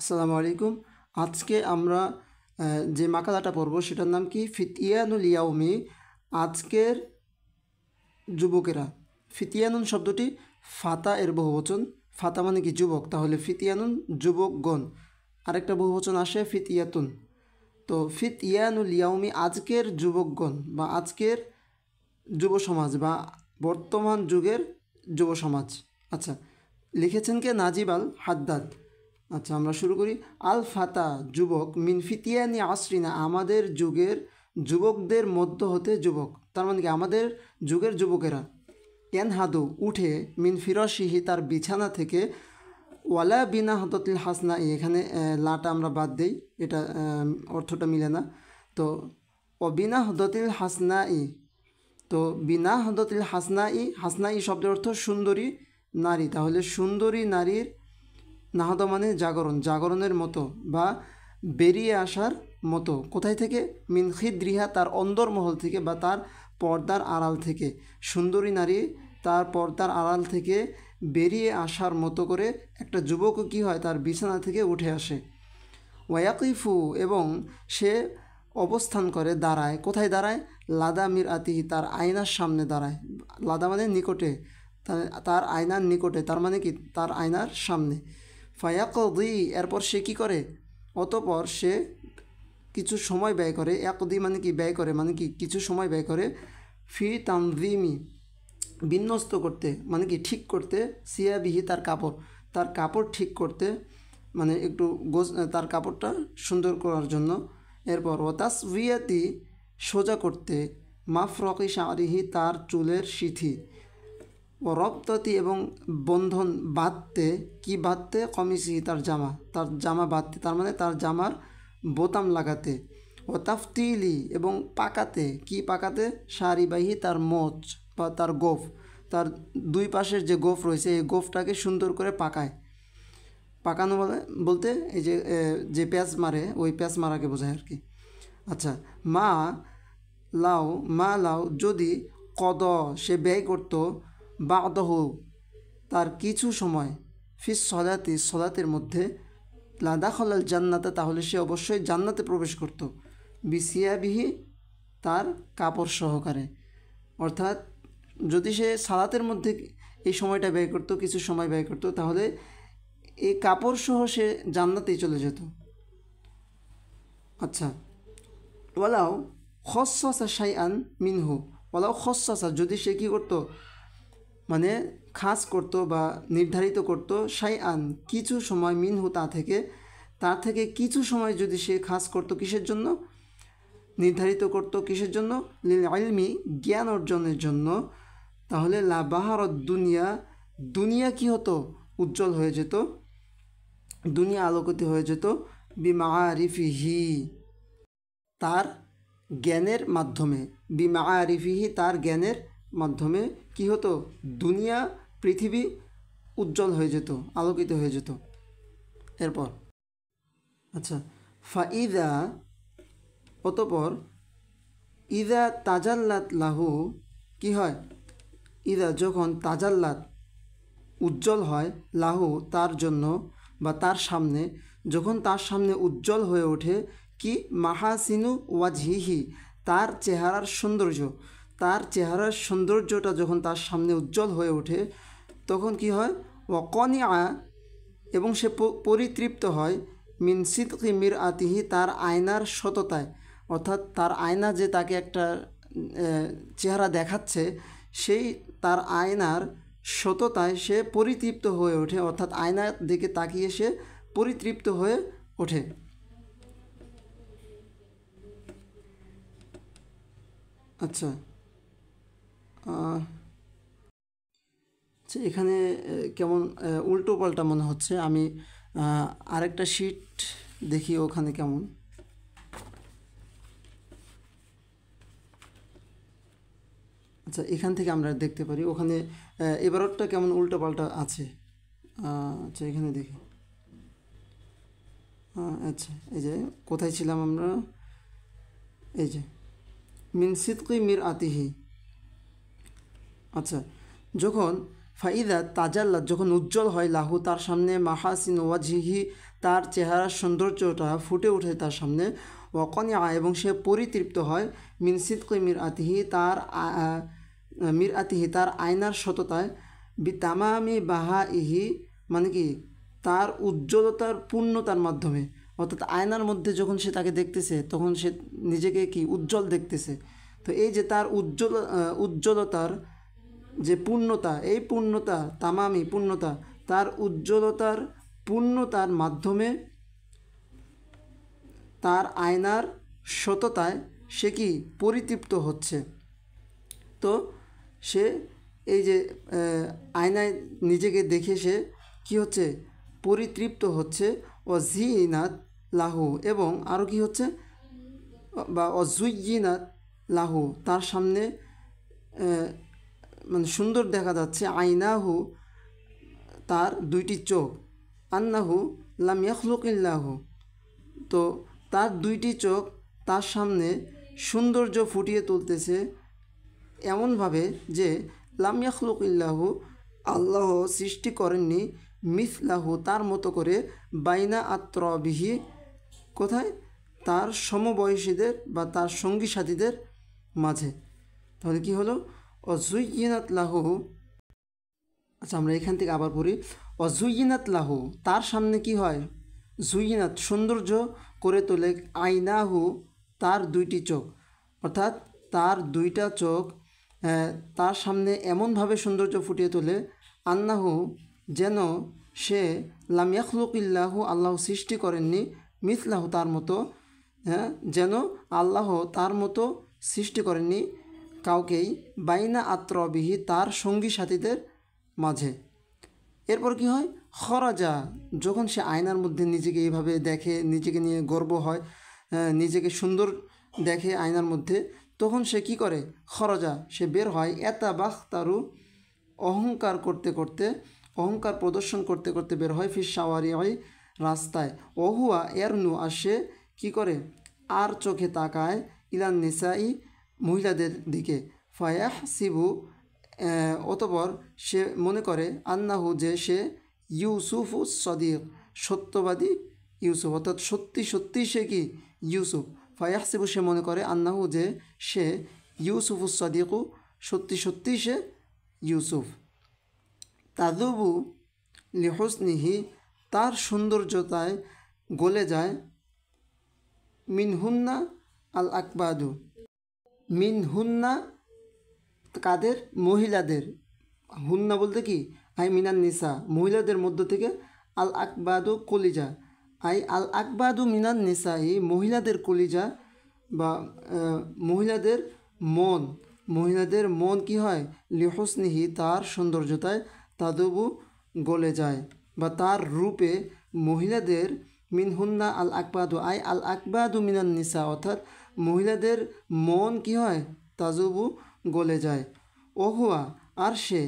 আসসালামু আলাইকুম। আজকে আমরা যে মাকালাটা পড়ব সেটার নাম কি? ফিতিয়ানুল ইয়াউমি, আজকের যুবকেরা। ফিতিয়ানুন শব্দটি ফাতা এর বহুবচন। ফাতা মানে কি? যুবক। তাহলে ফিতিয়ানুন যুবকগণ। আরেকটা বহুবচন আসে ফিতিয়াতুন। তো ফিতিয়ানুল ইয়াউমি আজকের যুবকগণ বা আজকের যুব সমাজ বা বর্তমান যুগের যুব সমাজ। আচ্ছা, লিখেছেন কে? নাজিব আল হাদ্দাদ। আচ্ছা, আমরা শুরু করি। আল ফাতা যুবক, মিন ফিতিয়ানি আসরিনা আমাদের যুগের যুবকদের মধ্য হতে যুবক। তার মানে কি? আমাদের যুগের যুবকেরা। হাদু উঠে, মিন ফিরশিহি তার বিছানা থেকে, ওয়ালা বিনা হদতিল হাসনা, এখানে লাটা আমরা বাদ দেই, এটা অর্থটা মিলে না। তো অবিনা হদতিল হাসনা তো বিনা হদতিল হাসনাই, হাসনাই শব্দের অর্থ সুন্দরী নারী। তাহলে সুন্দরী নারীর নাহদ মানে জাগরণ, জাগরণের মতো বা বেরিয়ে আসার মতো। কোথায় থেকে? মিন খিদ্রিহা তার অন্দরমহল থেকে বা তার পর্দার আড়াল থেকে। সুন্দরী নারী তার পর্দার আড়াল থেকে বেরিয়ে আসার মতো করে একটা যুবকও কী হয়? তার বিছানা থেকে উঠে আসে। ওয়াকিফু এবং সে অবস্থান করে, দাঁড়ায়। কোথায় দাঁড়ায়? লাদা মির আতিহি তার আয়নার সামনে দাঁড়ায়। লাদা মানে নিকটে, তার আয়নার নিকটে, তার মানে কি? তার আয়নার সামনে। ফায়াকদি এরপর সে কী করে? অতপর সে কিছু সময় ব্যয় করে। একদি মানে কি? ব্যয় করে, মানে কি? কিছু সময় ব্যয় করে। ফি তানজিমি বিন্যস্ত করতে, মানে কি? ঠিক করতে। সিয়াবিহি তার কাপড়, তার কাপড় ঠিক করতে, মানে একটু তার কাপড়টা সুন্দর করার জন্য। এরপর ওয়াতাসভিয়াতি সোজা করতে, মাফরকি শারিহি তার চুলের সিথি, ও রপ্ততি এবং বন্ধন বাঁধতে। কি বাঁধতে? কমিসি তার জামা, তার জামা বাঁধতে, তার মানে তার জামার বোতাম লাগাতে। ও তাফতিলি এবং পাকাতে। কি পাকাতে? সারিবাহী তার মোচ বা তার গোফ, তার দুই পাশের যে গোফ রয়েছে এই গোফটাকে সুন্দর করে পাকায়। পাকানো বলতে এই যে প্যাঁচ মারে, ওই প্যাঁচ মারাকে বোঝায় আর কি। আচ্ছা, মা লাও যদি কদ সে ব্যয় করত, বাদহ তার কিছু সময়, ফিস সলাতি সলাতের মধ্যে, লাদাখলাল জান্নাতে তাহলে সে অবশ্যই জান্নাতে প্রবেশ করত, বিসিয়াবিহি তার কাপড় সহকারে। অর্থাৎ যদি সে সালাতের মধ্যে এই সময়টা ব্যয় করতো, কিছু সময় ব্যয় করতো, তাহলে এই কাপড় সহ সে জান্নাতেই চলে যেত। আচ্ছা, ওয়ালাও খসসা শাইআন মিনহু, ওয়ালাও খসসা যদি সে কী করতো? মানে খাস করতো বা নির্ধারিত করতো, শাইআন কিছু সময়, মিনহু তার থেকে কিছু সময় যদি সে খাস করতো। কিসের জন্য? নির্ধারিত করতো কিসের জন্য? লিল ইলমি জ্ঞান অর্জনের জন্য। তাহলে লা বাহারত দুনিয়া, দুনিয়া কি হতো? উজ্জ্বল হয়ে যেত, দুনিয়া আলোকিত হয়ে যেত। বিমাআরিফিহি তার জ্ঞানের মাধ্যমে, বিমাআরিফিহি তার জ্ঞানের মাধ্যমে কি হতো? দুনিয়া, পৃথিবী উজ্জ্বল হয়ে যেত, আলোকিত হয়ে যেত। এরপর আচ্ছা, ফাইদা অতপর, ইদা তাজাল্লাত লাহু কি হয়? ইদা যখন, তাজাল্লাত উজ্জ্বল হয়, লাহু তার জন্য বা তার সামনে, যখন তার সামনে উজ্জ্বল হয়ে ওঠে, কি? মাহাসিনু ওয়াজহিহি তার চেহারার সৌন্দর্য, তার চেহারার সৌন্দর্যটা যখন তার সামনে উজ্জ্বল হয়ে ওঠে, তখন কি হয়? ওয়াকনিআ এবং সে পরিতৃপ্ত হয়, মিন সিদকি মির আতিহি তার আয়নার সততায়। অর্থাৎ তার আয়না যে তাকে একটা চেহারা দেখাচ্ছে, সেই তার আয়নার সততায় সে পরিতৃপ্ত হয়ে ওঠে। অর্থাৎ আয়নার দিকে তাকিয়ে সে পরিতৃপ্ত হয়ে ওঠে। আচ্ছা, আচ্ছা, এখানে কেমন উল্টো পাল্টা মনে হচ্ছে। আমি আরেকটা শিট দেখি ওখানে কেমন। আচ্ছা, এখান থেকে আমরা দেখতে পারি ওখানে এবারটা কেমন উল্টো পাল্টা আছে। আচ্ছা, এখানে দেখি। আচ্ছা, এই যে কোথায় ছিলাম আমরা? এই যে মিন সিদকি মির আতিহি। আচ্ছা, যখন ফাইদা তাজাল্লাত যখন উজ্জ্বল হয় লাহু তার সামনে মাহাসিন ওয়াজহিহি তার চেহারার সৌন্দর্যটা ফুটে ওঠে তার সামনে ওয়াকনিয়া এবং সে পরিতৃপ্ত হয় মিন সিদকি মির আতিহি তার মির আতিহি তার আয়নার সততায় বি তামামি বাহা ইহি মানে কি তার উজ্জ্বলতার পূর্ণতার মাধ্যমে, অর্থাৎ আয়নার মধ্যে যখন সে তাকে দেখতেছে তখন সে নিজেকে কি উজ্জ্বল দেখতেছে। তো এই যে তার উজ্জ্বলতার যে পূর্ণতা, এই পূর্ণতা তামামি পূর্ণতা, তার উজ্জ্বলতার পূর্ণতার মাধ্যমে তার আয়নার সততায় সে কি পরিতৃপ্ত হচ্ছে। তো সে এই যে আয়নায় নিজেকে দেখে সে কী হচ্ছে পরিতৃপ্ত হচ্ছে। অজিনাত লাহু এবং আরও কি হচ্ছে বা অজুইনাত লাহু তার সামনে মানে সুন্দর দেখা যাচ্ছে আইনাহু তার দুইটি চোখ, আন্নাহু লাম ইয়াখলুকিল্লাহু তো তার দুইটি চোখ তার সামনে সৌন্দর্য ফুটিয়ে তুলতেছে এমনভাবে যে লাম ইয়াখলুকিল্লাহু আল্লাহ সৃষ্টি করেননি মিসলাহু তার মতো করে বাইনা আত্রবিহি কোথায় তার সমবয়সীদের বা তার সঙ্গী সাথীদের মাঝে। তাহলে কি হলো অজুইনাত লাহু, আচ্ছা আমরা এখান থেকে আবার পড়ি অজুইনাত লাহু তার সামনে কি হয় জুইনাত সৌন্দর্য করে তোলে আইনাহু তার দুইটি চোখ, অর্থাৎ তার দুইটা চোখ তার সামনে এমনভাবে সৌন্দর্য ফুটিয়ে তোলে আন্নাহু যেন সে লাম ইয়াখলুকিল্লাহু আল্লাহ সৃষ্টি করেননি মিসলাহু তার মতো, যেন আল্লাহ তার মতো সৃষ্টি করেননি কাউকেই বাইনা আত্রবিহি তার সঙ্গী সাথীদের মাঝে। এরপর কি হয় খরাজা যখন সে আয়নার মধ্যে নিজেকে এইভাবে দেখে, নিজেকে নিয়ে গর্ব হয়, নিজেকে সুন্দর দেখে আয়নার মধ্যে, তখন সে কি করে খরাজা সে বের হয় এতা বাখ তারু অহংকার করতে করতে, অহংকার প্রদর্শন করতে করতে বের হয় ফির সাওয়ারি হয় রাস্তায়, অহুয়া এরনু আর সে কী করে আর চোখে তাকায় ইলান নিসাই মহিলাদের দিকে, ফায়াহ সিবু অতপর সে মনে করে আন্নাহু যে সে ইউসুফুস সদিক সত্যবাদী ইউসুফ, অর্থাৎ সত্যি সত্যি সে কি ইউসুফ। ফায়াহসিবু সে মনে করে আন্নাহু যে সে ইউসুফুস সদিকু সত্যি সত্যি সে ইউসুফ। তাদুবু লিহুসনিহি তার সৌন্দর্যতায় গলে যায় মিনহুন্না আল আকবাদু, মিনহুন্না কাদের মহিলাদের, হুন্না বলতে কি আই মিনান নিসা মহিলাদের মধ্য থেকে, আল আকবাদু কলিজা আই আল আকবাদু মিনান নিসা এই মহিলাদের কলিজা বা মহিলাদের মন, মহিলাদের মন কি হয় লিহুসনিহি তার সৌন্দর্যতায় তাদুবু গলে যায় বা তার রূপে মহিলাদের মিনহুন্না আল আকবাদু আই আল আকবাদু মিনান নিসা অর্থাৎ মহিলাদের মন কি হয় তাজুবু গলে যায়। ওহুয়া আর সে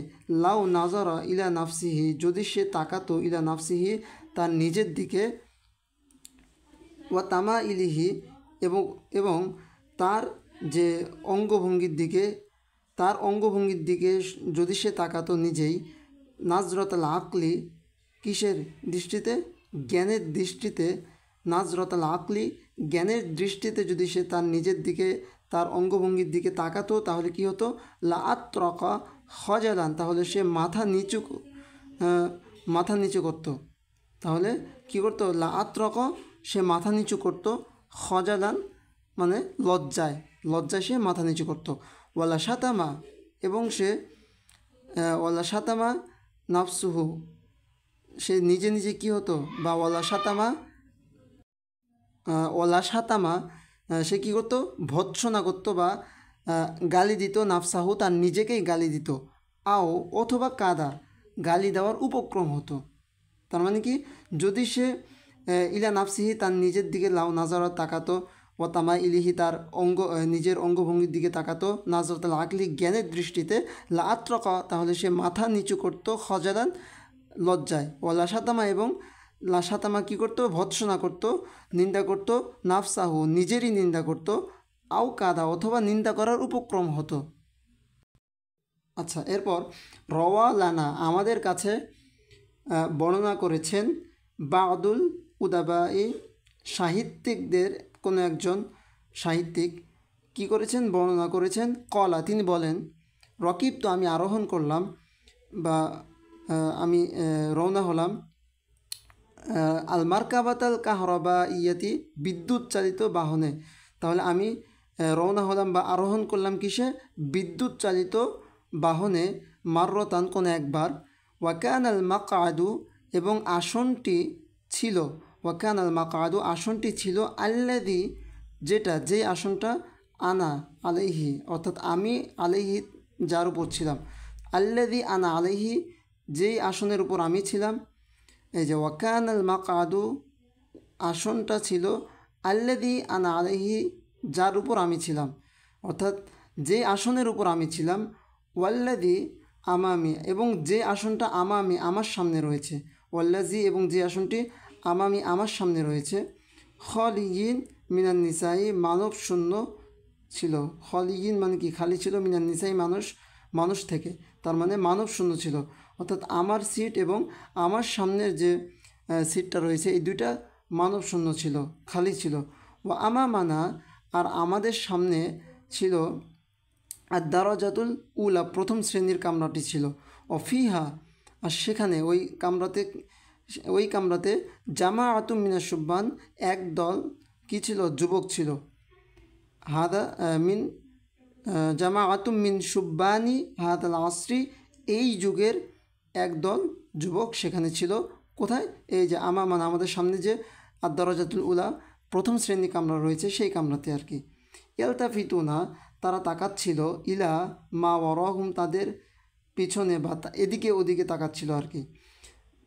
লাউ নাজারা ইলা নাফসিহি যদি সে তাকাতো ইলা নাফসিহি তার নিজের দিকে, ওয়া তামা ইলিহি এবং তার যে অঙ্গভঙ্গির দিকে, তার অঙ্গভঙ্গির দিকে যদি সে তাকাতো নিজেই, নাজরতাল আকলি কিসের দৃষ্টিতে জ্ঞানের দৃষ্টিতে, নাজরতাল আকলি জ্ঞানের দৃষ্টিতে যদি সে তার নিজের দিকে তার অঙ্গভঙ্গির দিকে তাকাতো তাহলে কি হতো লা আত্রকা খজালান তাহলে সে মাথা নিচু করত, তাহলে কি করতো লা আত্রকা সে মাথা নিচু করত, খজালান মানে লজ্জায়, লজ্জায় সে মাথা নিচু করত। ওয়ালা সাতামা এবং সে ওয়ালা সাতামা নাফসুহু সে নিজে নিজে কি হতো বা ওয়ালা সাতামা সে কী করতো ভৎসনা করতো বা গালি দিত, নাফসাহু তার নিজেকেই গালি দিত, আও অথবা কাদা গালি দেওয়ার উপক্রম হতো। তার মানে কি যদি সে ইলা নাফসিহি তার নিজের দিকে লাউ নাজারা তাকাতো, ও তামা ইলিহি তার নিজের অঙ্গভঙ্গির দিকে তাকাতো, নাজরাতাল আকলি জ্ঞানের দৃষ্টিতে, লা আত্রকা তাহলে সে মাথা নিচু করতো, খজালান লজ্জায়, ও লাসাতামা এবং লাসাতামা কী করতো ভৎসনা করতো, নিন্দা করতো, নাফসাহু নিজেরই নিন্দা করতো, আও কাদা অথবা নিন্দা করার উপক্রম হতো। আচ্ছা, এরপর রওয়া লানা আমাদের কাছে বর্ণনা করেছেন বাদুল উদাবাই সাহিত্যিকদের কোনো একজন সাহিত্যিক কি করেছেন, বর্ণনা করেছেন। কলা তিনি বলেন, রকিব তো আমি আরোহণ করলাম বা আমি রওনা হলাম আল মার্কাবাতাল কাহরবা ইয়াতি বিদ্যুৎ চালিত বাহনে। তাহলে আমি রওনা হলাম বা আরোহণ করলাম কিসে, বিদ্যুৎ চালিত বাহনে, মাররতান কোনো একবার। ওয়াকান আল মাকাদু এবং আসনটি ছিল, ওয়াকান আল মাকাদু আসনটি ছিল, আল্লাদি যেটা, যেই আসনটা, আনা আলাইহি অর্থাৎ আমি, আলাইহি যার উপর ছিলাম, আল্লাদি আনা আলাইহি যেই আসনের উপর আমি ছিলাম। এই যে ওয়াকান আল মাকাদু আসনটা ছিল, আল্লাদি আনা আলাইহি যার উপর আমি ছিলাম, অর্থাৎ যে আসনের উপর আমি ছিলাম, ওয়াল্লাদি আমামি এবং যে আসনটা আমামি আমার সামনে রয়েছে, ওয়াল্লাজি এবং যে আসনটি আমামি আমার সামনে রয়েছে, খলিয়িন মিনান নিসাই মানব শূন্য ছিল। খলিয়িন মানে কি, খালি ছিল, মিনান নিসাই মানুষ থেকে, তার মানে মানব শূন্য ছিল, অর্থাৎ আমার সিট এবং আমার সামনের যে সিটটা রয়েছে এই দুইটা মানব শূন্য ছিল, খালি ছিল। ও আমামানা আর আমাদের সামনে ছিল আর দারাজাতুল উলা প্রথম শ্রেণীর কামরাটি ছিল। অফিহা আর সেখানে ওই কামরাতে জামা আতুম মিনা সুব্বান একদল কি ছিল, যুবক ছিল। হাদা মিন জামা আতুম মিন সুব্বানি হাদাল আসরি এই যুগের একদল যুবক সেখানে ছিল। কোথায়, এই যে মানে আমাদের সামনে যে আদ-দারাজাতুল উলা প্রথম শ্রেণী কামরা রয়েছে সেই কামরাতে আর কি। ইয়ালতাফিতুনা তারা তাকাচ্ছিল, ইলা মা ওয়ারাহুম তাদের পিছনে বা এদিকে ওদিকে তাকাচ্ছিল আর কি।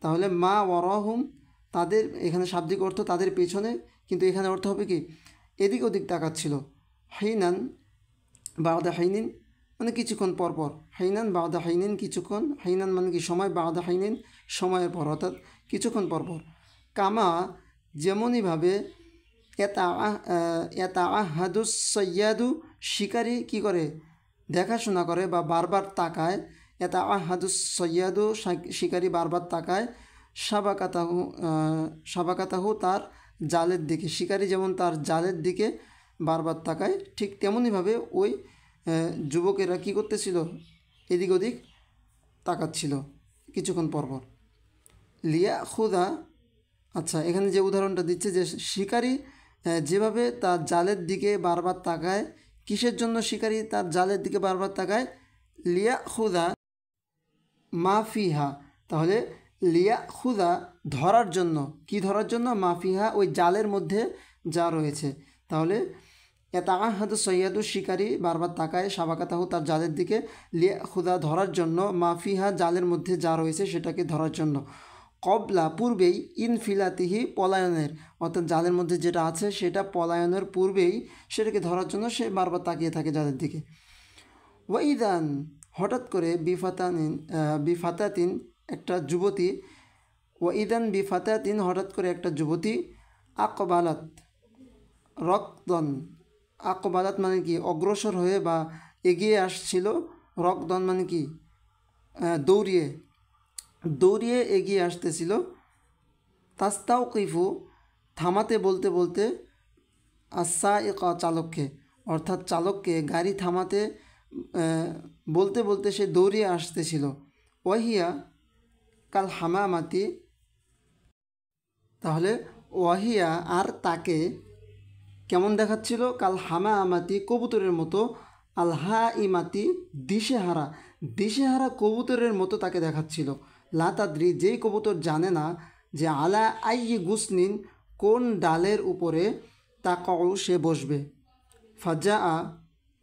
তাহলে মা ওয়ারাহুম তাদের, এখানে শাব্দিক অর্থ তাদের পেছনে, কিন্তু এখানে অর্থ হবে কি এদিক ওদিক তাকাচ্ছিল। হাইনান বাদা হাইনিন মানে কিছুক্ষণ পরপর, হাইনান বাদা হাইনিন কিছুক্ষণ, হাইনান মানে কি সময়, বাদা হাইনিন সময়ের পর, অর্থাৎ কিছুক্ষণ পরপর। কামা যেমনইভাবে এতা আহাদুস সৈয়াদু শিকারি কি করে, দেখাশোনা করে বা বারবার তাকায়। এতা আহাদুস সৈয়াদু শিকারি বারবার তাকায়, সাবাকাতাহু তার জালের দিকে, শিকারি যেমন তার জালের দিকে বারবার তাকায়, ঠিক তেমনইভাবে ওই যুবকেরা কী করতেছিল, এদিক ওদিক তাকাচ্ছিল কিছুক্ষণ পরপর। লিয়া খুদা, আচ্ছা এখানে যে উদাহরণটা দিচ্ছে যে শিকারি যেভাবে তার জালের দিকে বারবার তাকায়, কিসের জন্য শিকারি তার জালের দিকে বারবার তাকায়, লিয়া খুদা মাফিহা, তাহলে লিয়া খুদা ধরার জন্য, কি ধরার জন্য, মাফিহা ওই জালের মধ্যে যা রয়েছে। তাহলে এতাহাদু সৈয়াদু শিকারি বারবার তাকায়, সাবাকাতাহু তার জালের দিকে, লিয়া খুদা ধরার জন্য, মাফিহা জালের মধ্যে যা রয়েছে সেটাকে ধরার জন্য, কবলা পূর্বেই, ইনফিলাতিহি পলায়নের, অর্থাৎ জালের মধ্যে যেটা আছে সেটা পলায়নের পূর্বেই সেটাকে ধরার জন্য সে বারবার তাকিয়ে থাকে জালের দিকে। ওয়াইদান হঠাৎ করে বিফাতাতিন একটা যুবতী, ওয়াইদান বিফাতাতিন হঠাৎ করে একটা যুবতী, আকবালাত রকদন, আকবালাত মানে কি অগ্রসর হয়ে বা এগিয়ে আসছিল, রকদন মানে কি দৌড়িয়ে দৌড়িয়ে এগিয়ে আসতেছিল। তাস্তাউকিফু থামাতে বলতে বলতে, আস-সাইকা চালককে, অর্থাৎ চালককে গাড়ি থামাতে বলতে বলতে সে দৌড়িয়ে আসতেছিল। ওয়াহিয়া কাল হামামাতি, তাহলে ওয়াহিয়া আর তাকে কেমন দেখাচ্ছিল, কাল হামামাতি কবুতরের মতো, আল হা ইমাতি দিশেহারা কবুতরের মতো তাকে দেখাচ্ছিল। লাতাদ্রি যেই কবুতর জানে না যে আলা আই গুসনিন কোন ডালের উপরে তাকাউ সে বসবে। ফাজা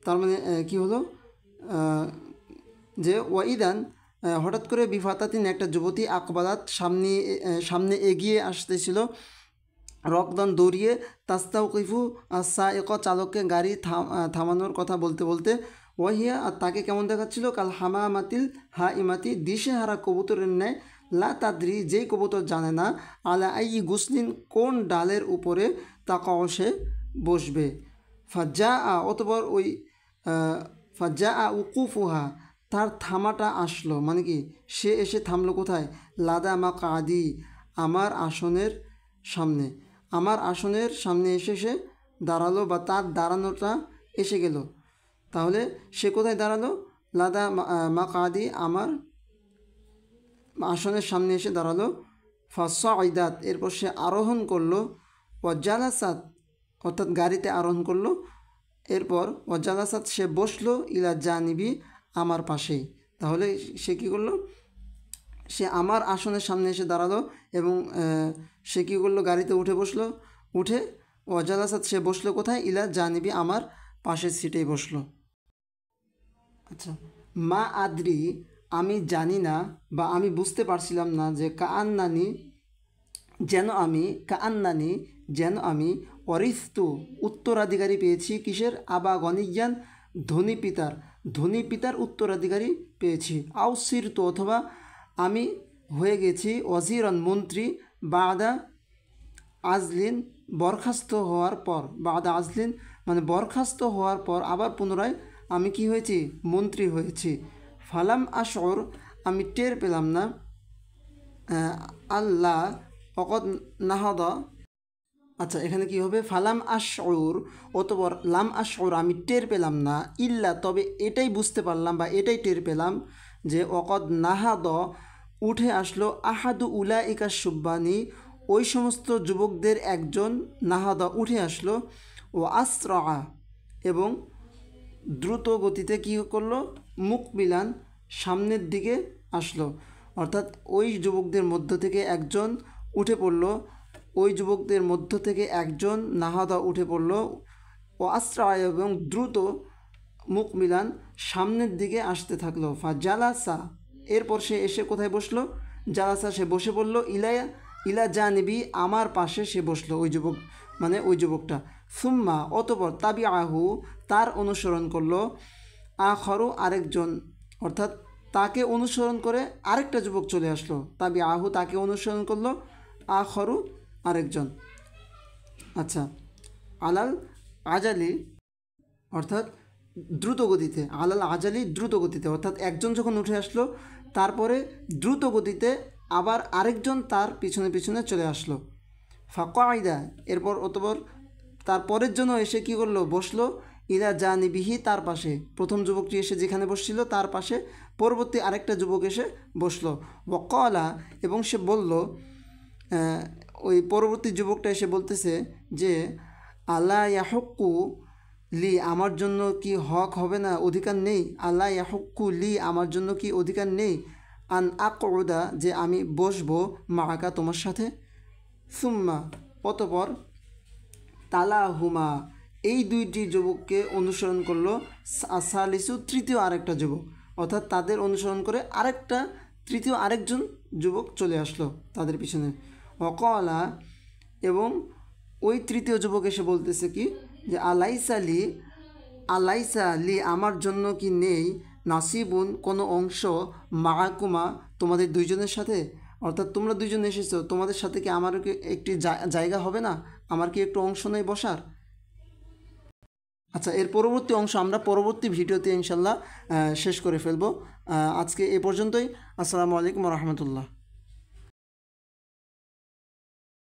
তার মানে কি হলো, যে ওয়াইদান হঠাৎ করে বিফাতাতিন একটা যুবতী, আকবালাত সামনে এগিয়ে আসতেছিল, রকদান দৌড়িয়ে, তাস্তাউকিফু আস-সাইক চালককে গাড়ি থামানোর কথা বলতে বলতে, ওয়াহিয়া আর তাকে কেমন দেখাচ্ছিল, কাল হামামাতিল হা ইমাতি দিশেহারা কবুতরের ন্যায়, লা তাদ্রি যেই কবুতর জানে না, আলা আই গুসলিন কোন ডালের উপরে তাকাও সে বসবে। ফাজ্জা অতপর ওই ফাজ্জা উকুফুহা তার থামাটা আসলো, মানে কি সে এসে থামলো কোথায়? লাদা মাকাদি, আমার আসনের সামনে। আমার আসনের সামনে এসে সে দাঁড়ালো, বা তার দাঁড়ানোটা এসে গেল। তাহলে সে কোথায় দাঁড়ালো? লাদা মাকাদি, আমার আসনের সামনে এসে দাঁড়ালো। ফাসাইদাত, এরপর সে আরোহণ করলো। ওয়াজালাসাত, অর্থাৎ গাড়িতে আরোহণ করলো। এরপর ওয়াজালাসাত, সে বসলো। ইলা জানিবি, আমার পাশেই। তাহলে সে কী করলো? সে আমার আসনের সামনে এসে দাঁড়ালো এবং সে কী করলো? গাড়িতে উঠে বসলো। উঠে ওয়াজালাসাত, সে বসলো কোথায়? ইলা জানিবি, আমার পাশের সিটেই বসলো। আচ্ছা, মা আদ্রি, আমি জানি না বা আমি বুঝতে পারছিলাম না যে কাআন্নানি, যেন আমি অরিস্তু, উত্তরাধিকারী পেয়েছি। কিসের? আবা গনিয়ান, ধনী পিতার উত্তরাধিকারী পেয়েছি। আউসিরতু, অথবা আমি হয়ে গেছি ওয়াজিরান, মন্ত্রী। বাদা আজলিন, বরখাস্ত হওয়ার পর। বাদা আজলিন মানে বরখাস্ত হওয়ার পর আবার পুনরায় আমি কি হয়েছি? মন্ত্রী হয়েছি। ফালাম আশর, আমি টের পেলাম না। আল্লাহ অকদ নাহাদা, আচ্ছা এখানে কি হবে? ফালাম আশউর, অতপর লাম আশউর, আমি টের পেলাম না। ইল্লা, তবে এটাই বুঝতে পারলাম বা এটাই টের পেলাম যে অকদ নাহাদ, উঠে আসলো। আহাদু উলাইকা সুব্বানি, ওই সমস্ত যুবকদের একজন। নাহাদা, উঠে আসলো। ও আসরা, এবং দ্রুত গতিতে কী করলো? মুকবিলান, সামনের দিকে আসলো। অর্থাৎ ওই যুবকদের মধ্য থেকে একজন উঠে পড়ল। ওই যুবকদের মধ্য থেকে একজন নাহাদা উঠে পড়ল। ও আসরা, এবং দ্রুত মুকবিলান, সামনের দিকে আসতে থাকলো। ফা জালাসা, এরপর সে এসে কোথায় বসলো? জালাসা, সে বসে পড়লো। ইলা জানিবি, আমার পাশে সে বসলো। ওই যুবক মানে ওই যুবকটা। সুম্মা, অতপর তাবি আহু, তার অনুসরণ করলো। আখরু, আরেকজন, অর্থাৎ তাকে অনুসরণ করে আরেকটা যুবক চলে আসলো। তাবি আহু, তাকে অনুসরণ করলো। আখরু, আরেকজন। আচ্ছা, আলাল আজালি, অর্থাৎ দ্রুত গতিতে। আলাল আজালি, দ্রুত গতিতে, অর্থাৎ একজন যখন উঠে আসলো তারপরে দ্রুত গতিতে আবার আরেকজন তার পিছনে পিছনে চলে আসলো। ফাকাইদা, এরপর অতপর তারপরের জন্য এসে কী করলো? বসলো। ইলা জানিবিহি, তার পাশে। প্রথম যুবকটি এসে যেখানে বসছিল তার পাশে পরবর্তী আরেকটা যুবক এসে বসলো। ওয়াকালা, এবং সে বলল, ওই পরবর্তী যুবকটা এসে বলতেছে যে আল্লাহ ইয়াহক্কু লি, আমার জন্য কি হক হবে না? অধিকার নেই? আল্লাহ ইয়াহক্কু লি, আমার জন্য কি অধিকার নেই? আন আকউদা, যে আমি বসবো। মাআকা, তোমার সাথে। সুম্মা, অতপর তালাহুমা, এই দুইটি যুবককে অনুসরণ করলো। সালিসু, তৃতীয় আরেকটা যুবক, অর্থাৎ তাদের অনুসরণ করে তৃতীয় আরেকজন যুবক চলে আসলো তাদের পিছনে। ওয়াকালা, এবং ওই তৃতীয় যুবক এসে বলতেছে কি যে আলাইসা লি, আমার জন্য কি নেই? নাসিবুন, কোনো অংশ। মাআকুমা, তোমাদের দুইজনের সাথে। অর্থাৎ তোমরা দুইজন এসেছো, তোমাদের সাথে কি আমার একটি জায়গা হবে না? আমার কি একটু অংশ নেই বসার? আচ্ছা, এর পরবর্তী অংশ আমরা পরবর্তী ভিডিওতে ইনশাল্লাহ শেষ করে ফেলবো। আজকে এ পর্যন্তই। আসসালামু আলাইকুম রহমতুল্লাহ।